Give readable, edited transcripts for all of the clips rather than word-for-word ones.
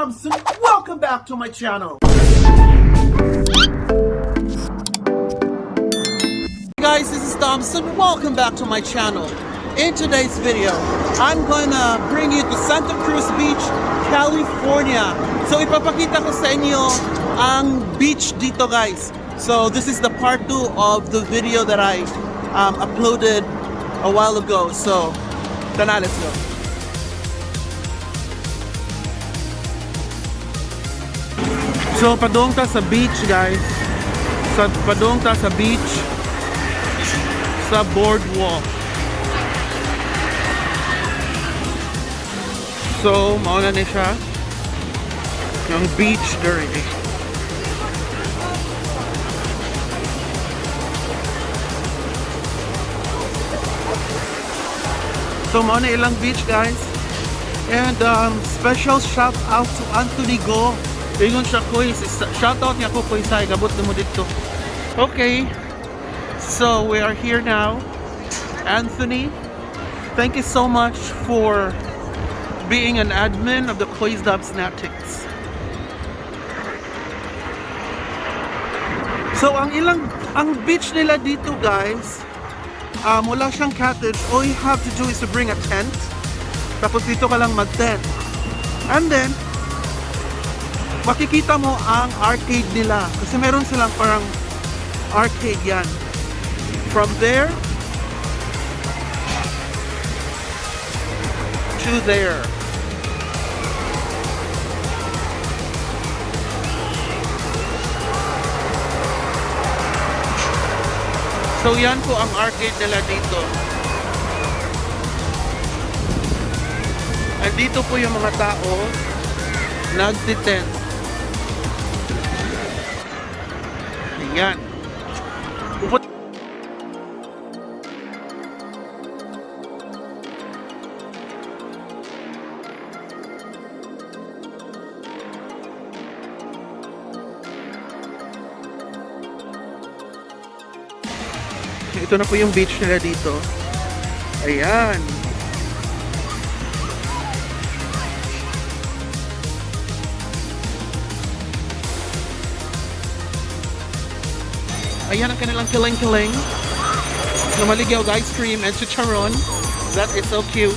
Thompson. Welcome back to my channel. Hey guys, this is Thompson. Welcome back to my channel. In today's video, I'm gonna bring you to Santa Cruz Beach, California. So ipapakita ko sa inyo ang beach dito guys. So this is the part 2 of the video that I uploaded a while ago. So tara, let's go. So padung ta sa beach guys. Padung ta sa beach sa boardwalk. So mauna na siya yung beach diri. So mauna ilang beach guys. And special shout out to Anthony Go. Ingon siya ko, shout out niya ko po isa, gabot na mo dito. Okay, so we are here now. Anthony, thank you so much for being an admin of the Quiz Dub Snaptics. So ang beach nila dito guys, wala siyang cottage. All you have to do is to bring a tent. Tapos dito ka lang mag-tent. And then makikita mo ang arcade nila kasi meron silang parang arcade yan. From there to there. So yan po ang arcade nila dito. At dito po yung mga tao nagtitent. Yan. Ito na po yung beach nila dito. Ayan. Ayan ang kanilang kiling-kiling na maligyaw ice cream and chicharon. That is so cute.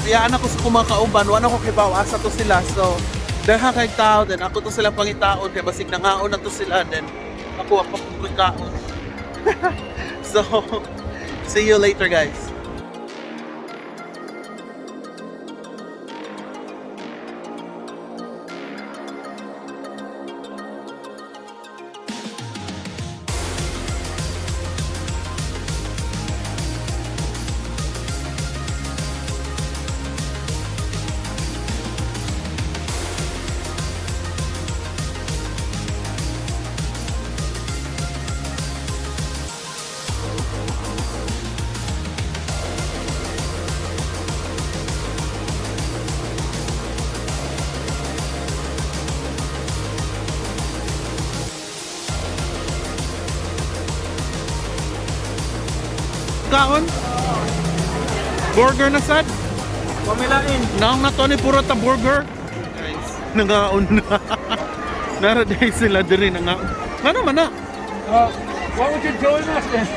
Iyaan ako sa kumakauban, wala ko kay asa to sila. So, dahil kay tao, then ako to sila pangitaon, kaya basig nangaon na to sila, then ako pagkaon. So, see you later guys. Kaon? Burger na sad? Pamilain. Naong na to ni puro ta burger. Guys, nangaon na. Naraday sila diri nangaon. Ano man na? What would you join us then?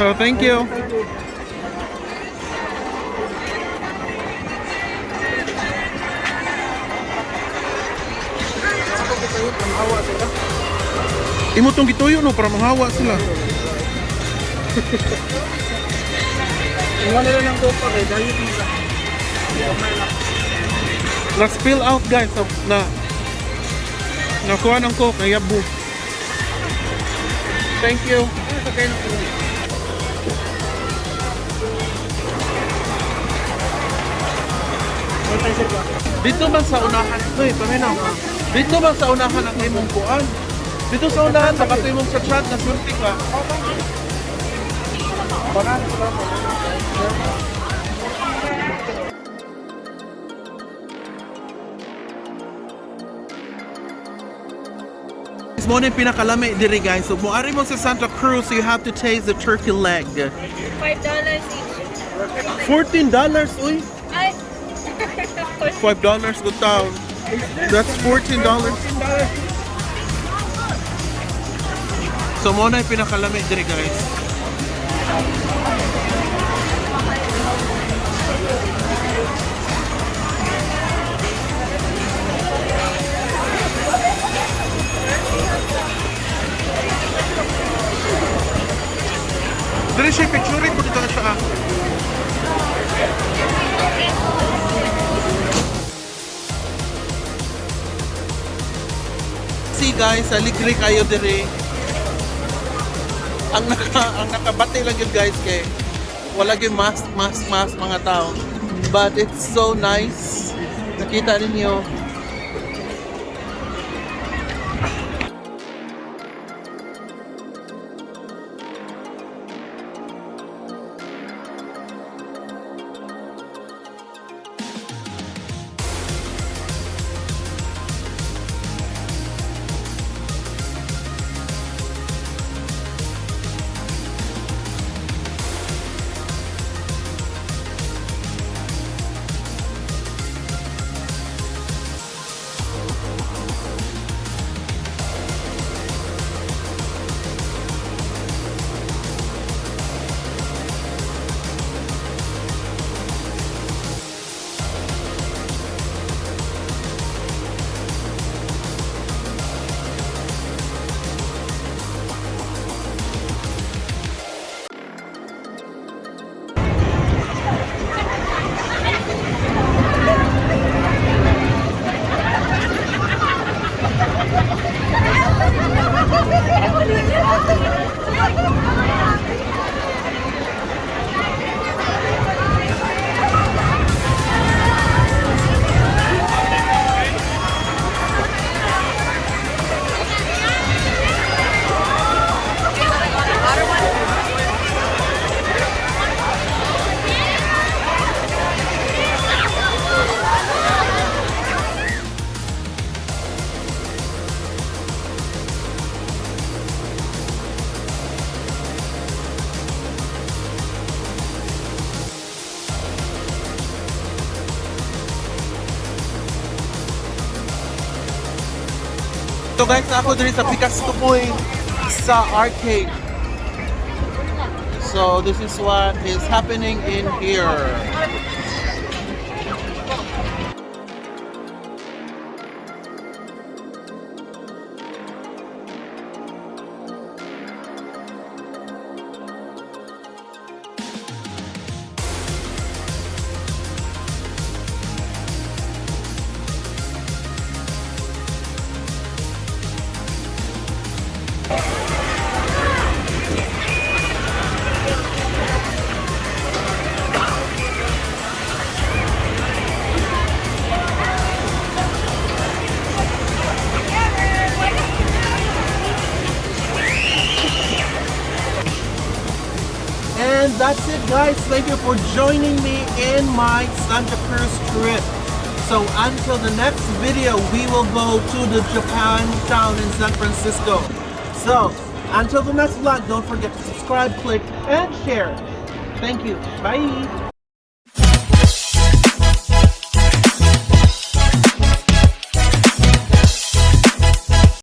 So, thank you. Imo tong gituyo no para manghawa sila. Iwan nila ng topa kay dahil pizza. Na spill out guys so, na nakuha ng coke kaya bu. Thank you. Dito ba sa unahan? Uy, paminaw. Dito ba sa unahan ang imong kuan? Dito sa unahan sa kato imong sa chat na swerte ka. This morning pinakalami diri guys. So moari mo sa Santa Cruz, so you have to taste the turkey leg. $5 each. $14 uy. Ay. $5 go down. That's $14. So mo na pinakalami diri guys. Dali siya picture ko dito na siya. See guys, aligri kayo dire. Ang nakabati lang yun guys kay wala gyud mask mga tao. But it's so nice. Nakita ninyo. So guys, ako dito sa Picasso Point sa arcade. So this is what is happening in here. And that's it, guys. Thank you for joining me in my Santa Cruz trip. So until the next video, we will go to the Japan town in San Francisco. So until the next vlog, don't forget to subscribe, click, and share. Thank you. Bye.